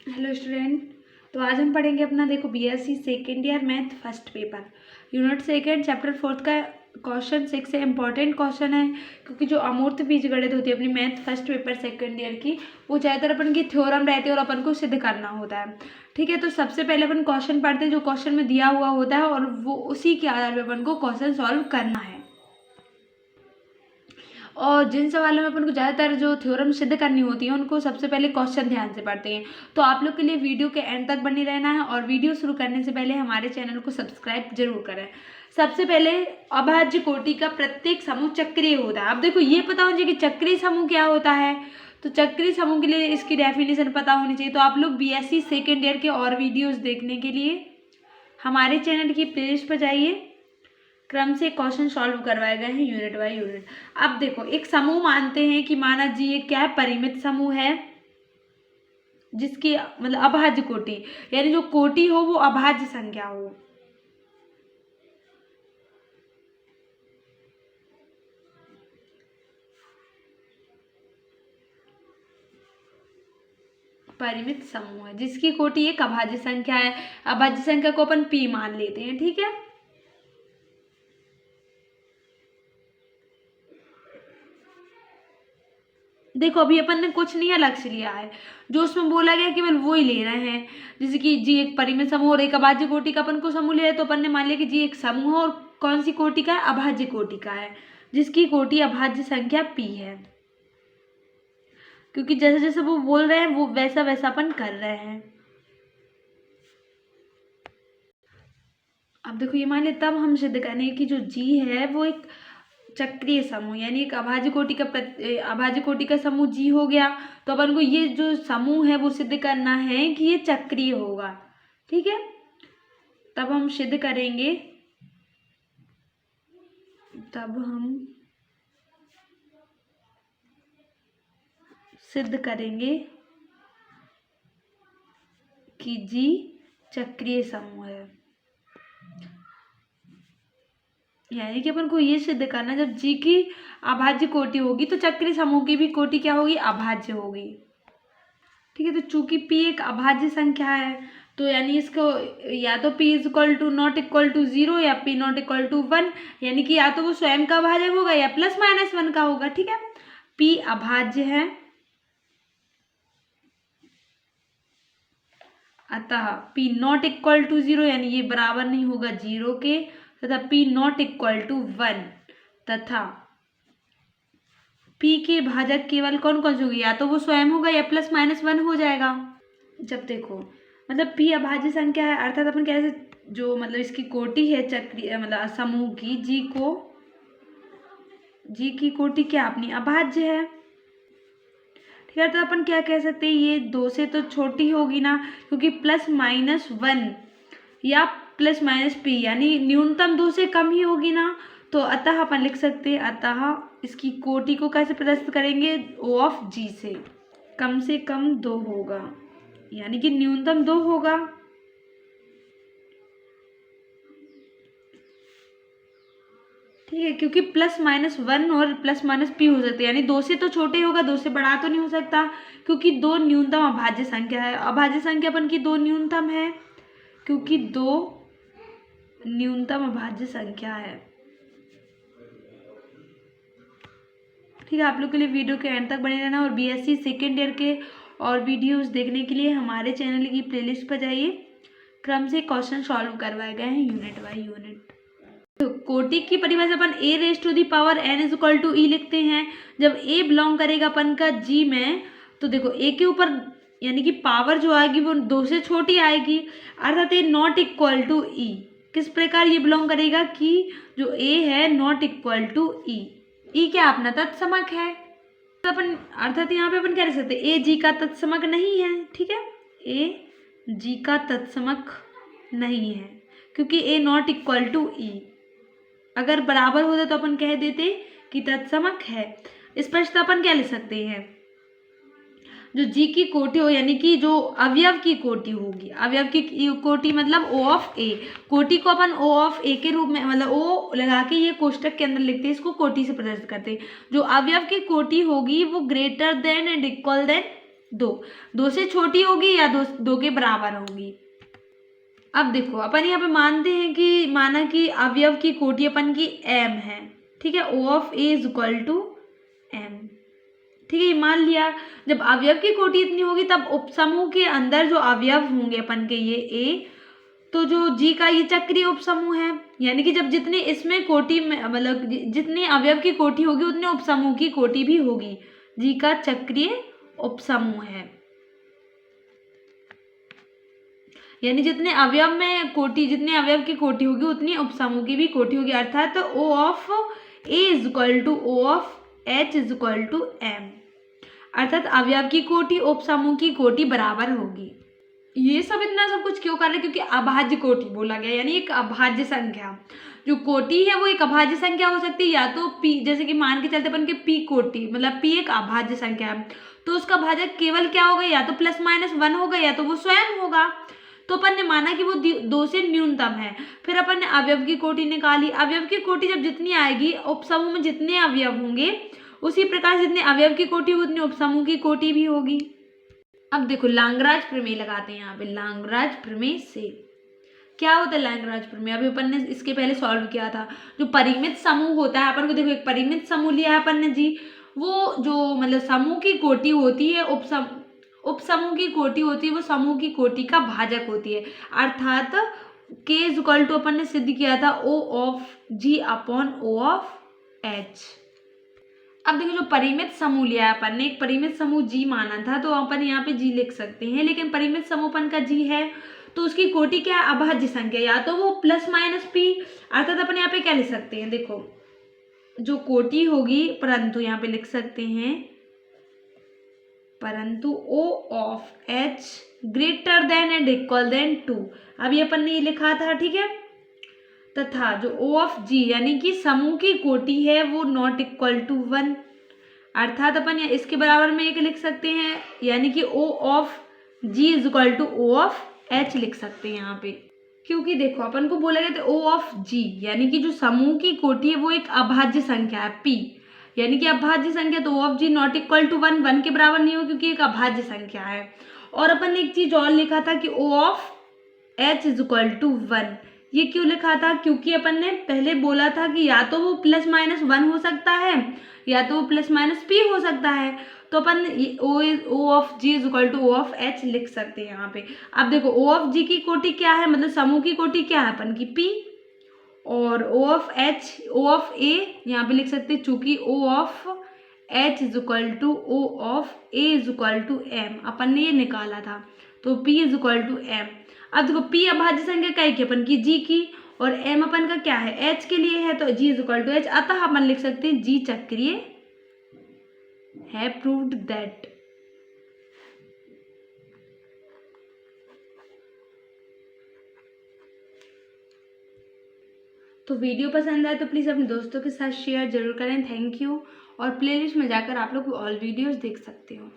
Hello student. तो आज हम पढ़ेंगे अपना देखो BSc second year math first paper unit second chapter fourth का क्वेश्चन 6 है। इंपॉर्टेंट क्वेश्चन है क्योंकि जो अमूर्त बीजगणित होती है अपनी math first paper second year की, वो ज़्यादातर अपन की थ्योरम रहती है और अपन को सिद्ध करना होता है। ठीक है, तो सबसे पहले अपन क्वेश्चन पढ़ते हैं जो क्वेश्चन में दिया हुआ होता है और वो उसी के आधार पर अपन को क्वेश्चन सॉल्व करना है। और जिन सवालों में अपन को ज़्यादातर जो थ्योरम सिद्ध करनी होती है उनको सबसे पहले क्वेश्चन ध्यान से पढ़ते हैं। तो आप लोग के लिए वीडियो के एंड तक बने रहना है और वीडियो शुरू करने से पहले हमारे चैनल को सब्सक्राइब जरूर करें। सबसे पहले अभाज्य कोटि का प्रत्येक समूह चक्रीय होता है। अब देखो ये पता होना चाहिए कि चक्रीय समूह क्या होता है। तो चक्रीय समूह के लिए इसकी डेफिनेशन पता होनी चाहिए। तो आप लोग बीएससी सेकेंड ईयर के और वीडियोज देखने के लिए हमारे चैनल की प्लेलिस्ट पर जाइए, क्रम से क्वेश्चन सॉल्व करवाए गए हैं यूनिट बाय यूनिट। अब देखो एक समूह मानते हैं कि माना जी एक क्या है, परिमित समूह है जिसकी मतलब अभाज्य कोटि, यानी जो कोटि हो वो अभाज्य संख्या हो। परिमित समूह है जिसकी कोटि एक अभाज्य संख्या है। अभाज्य संख्या को अपन पी मान लेते हैं। ठीक है, देखो अभी अपन ने कुछ नहीं अलग से लिया है, जो उसमें बोला गया केवल वो ही ले रहे हैं। जैसे कि जी एक परिमित समूह और एक अभाज्य कोटि का अपन को समूह लिया है, तो अपन ने मान लिया कि जी एक समूह और कौन सी कोटि का है, अभाज्य कोटि का है, जिसकी कोटि अभाज्य संख्या पी है। क्योंकि जैसे जैसे वो बोल रहे हैं वो वैसा वैसा अपन कर रहे हैं। अब देखो ये मान लिया, तब हम सिद्ध करेंगे कि जो जी है वो एक चक्रीय समूह, यानी एक अभाज्य कोटि का समूह जी हो गया। तो अपन को ये जो समूह है वो सिद्ध करना है कि ये चक्रीय होगा। ठीक है, तब हम सिद्ध करेंगे, कि जी चक्रीय समूह है। यानी कि अपन को ये सिद्ध करना, जब जी की अभाज्य कोटि होगी तो चक्रीय समूह की भी कोटि क्या होगी, अभाज्य होगी। ठीक है, तो चूंकि p एक अभाज्य संख्या है तो यानी इसको या तो p is equal to not equal to 0 या p नॉट इक्वल टू 1, यानी कि या तो वो स्वयं का अभाजक होगा या प्लस माइनस 1 का होगा। ठीक है, p अभाज्य है अतः p नॉट इक्वल टू 0 यानी ये बराबर नहीं होगा 0 के, तथा p नॉट इक्वल टू 1 तथा p के भाजक केवल कौन कौन से होंगे, या तो वो स्वयं होगा या प्लस माइनस 1 हो जाएगा। जब देखो मतलब p अभाज्य संख्या है अर्थात अपन कैसे जो मतलब इसकी कोटि है चक्रीय मतलब समूह की जी की कोटि क्या अपनी अभाज्य है। ठीक है, तो अपन क्या कह सकते हैं, ये 2 से तो छोटी होगी ना, क्योंकि प्लस माइनस 1 या प्लस माइनस p यानी न्यूनतम 2 से कम ही होगी ना। तो अतः अपन लिख सकते हैं, अतः इसकी कोटि को कैसे प्रदर्शित करेंगे, o ऑफ g से कम 2 होगा, यानी कि न्यूनतम 2 होगा। ठीक है, क्योंकि प्लस माइनस 1 और प्लस माइनस p हो सकते हैं, यानी 2 से तो छोटे होगा, 2 से बड़ा तो नहीं हो सकता, क्योंकि 2 न्यूनतम अभाज्य संख्या है। अभाज्य संख्या अपन की 2 न्यूनतम है, क्योंकि 2 न्यूनतम अभाज्य संख्या है। ठीक है, आप लोग के लिए वीडियो के एंड तक बने रहना और बीएससी सेकेंड ईयर के और वीडियोस देखने के लिए हमारे चैनल की प्लेलिस्ट पर जाइए, क्रम से क्वेश्चन सॉल्व करवाए गए हैं यूनिट बाय यूनिट। तो कोटि की परिभाषा अपन a raise to the power n is equal to e लिखते हैं। जब a बिलोंग करेगा अपन का g में, तो देखो a के ऊपर यानी कि पावर जो आएगी वो 2 से छोटी आएगी, अर्थात a not equal to e। किस प्रकार ये बिलोंग करेगा कि जो a है नॉट इक्वल टू e क्या अपना तत्समक है। तो अपन अर्थात यहाँ पे अपन क्या लिख सकते हैं, a g का तत्समक नहीं है। ठीक है, a g का तत्समक नहीं है क्योंकि a not equal to e। अगर बराबर होता तो अपन कह देते कि तत्समक है। स्पष्ट अपन क्या लिख सकते हैं, जो जी की कोटि हो यानी कि जो अवयव की कोटि होगी, अवयव की कोटि मतलब o ऑफ a, कोटि को अपन o ऑफ a के रूप में मतलब o लगा के ये कोष्टक के अंदर लिखते हैं, इसको कोटि से प्रदर्शित करते हैं। जो अवयव की कोटि होगी वो greater than and equal than दो से छोटी होगी या दो के बराबर होगी। अब देखो अपन यहाँ पे मानते हैं कि माना कि अवयव की कोटि अपन की m है, ठीक है, O of A is equal to m, ठीक है, ये मान लिया। जब अवयव की कोटि इतनी होगी तब उपसमूह के अंदर जो अवयव होंगे अपन के ये A, तो जो G का ये चक्रीय उपसमूह है, यानी कि जब जितने इसमें कोटि में मतलब जितने अवयव की कोटि होगी उतने उपसमूह की कोटि भी होगी, G का चक्रीय उपसमूह है। यानी जितने अवयव की कोटि होगी उतनी उपसमूह की भी कोटि होगी, अर्थात O of A is equal to O of H is equal to M, अर्थात अवयव की कोटि उपसमूह की कोटि बराबर होगी। ये सब इतना सब कुछ क्यों कर रहे हैं? क्योंकि अभाज्य कोटि बोला गया, यानी एक अभाज्य संख्या, जो कोटि है वो एक अभाज्य संख्या हो सकती है, या तो P, जैसे कि मान के चलते अपन के P कोटि मतलब P एक अभाज्य संख्या है, तो उसका भाजक केवल क्या होगा, या तो +-1 होगा या तो वो स्वयं होगा। तो अपन ने माना कि वो 2 से न्यूनतम है, फिर अपन ने अवयव की कोटि निकाली। अवयव की कोटि जब जितनी आएगी, उपसमूह में जितने अवयव होंगे उसी प्रकार जितने अवयव की कोटि होगी उतनी उपसमूह की कोटि भी होगी। अब देखो लांगराज प्रमेय लगाते हैं यहाँ पे। लांगराज प्रमेय से क्या होता है? लांगराज प्रमेय अभी अपन ने इसके पहले सॉल्व किया था। जो परिमित समूह होता है, अपन को देखो एक परिमित समूह लिया है अपन ने जी, वो जो मतलब समूह की कोटि होती है, उपसमूह की कोटि होती है, वो समूह की कोटि का भाजक होती है, अर्थात K इज इक्वल टू अपन ने सिद्ध किया था O of G upon O of H। अब देखो जो परिमित समूह लिया है अपन ने, एक परिमित समूह G माना था, तो अपन यहाँ पे G लिख सकते हैं, लेकिन परिमित समूह अपन का G है तो उसकी कोटि क्या है? अभाज्य संख्या, या तो वो +-P, अर्थात अपन यहाँ पे क्या लिख सकते हैं, देखो जो कोटि होगी, परंतु यहाँ पे लिख सकते हैं परंतु O of H greater than and equal than 2। अभी अपन ने ये लिखा था, ठीक है, तथा जो O ऑफ G यानी कि समूह की कोटि है वो नॉट इक्वल टू 1, अर्थात अपन इसके बराबर में एक लिख सकते हैं, यानी कि O of G is equal to O of H लिख सकते हैं यहाँ पे। क्योंकि देखो अपन को बोला गया था O ऑफ G यानी कि जो समूह की कोटि है वो एक अभाज्य संख्या है P, यानी कि अभाज्य संख्या, तो O of G not equal to 1 के बराबर नहीं हो क्योंकि एक अभाज्य संख्या है। और अपन ने एक चीज और लिखा था कि O of H is equal to 1। ये क्यों लिखा था? क्योंकि अपन ने पहले बोला था कि या तो वो +-1 हो सकता है या तो वो +-P हो सकता है, तो अपन O of G is equal to O of H लिख सकते हैं यहाँ पे। अब देखो O ऑफ G की कोटि क्या है, मतलब समूह की कोटि क्या है अपन की P, और O ऑफ A यहाँ पे लिख सकते हैं, चूंकि O of H is equal to O of A is equal to M अपन ने ये निकाला था, तो P is equal to M। अब देखो P अभाज्य संख्या क्या है अपन की G की, और M अपन का क्या है H के लिए है, तो G is equal to H, अतः अपन लिख सकते हैं G चक्रीय है, प्रूव्ड दैट। तो वीडियो पसंद आए तो प्लीज़ अपने दोस्तों के साथ शेयर जरूर करें। Thank you. और प्लेलिस्ट में जाकर आप लोग ऑल वीडियोस देख सकते हो।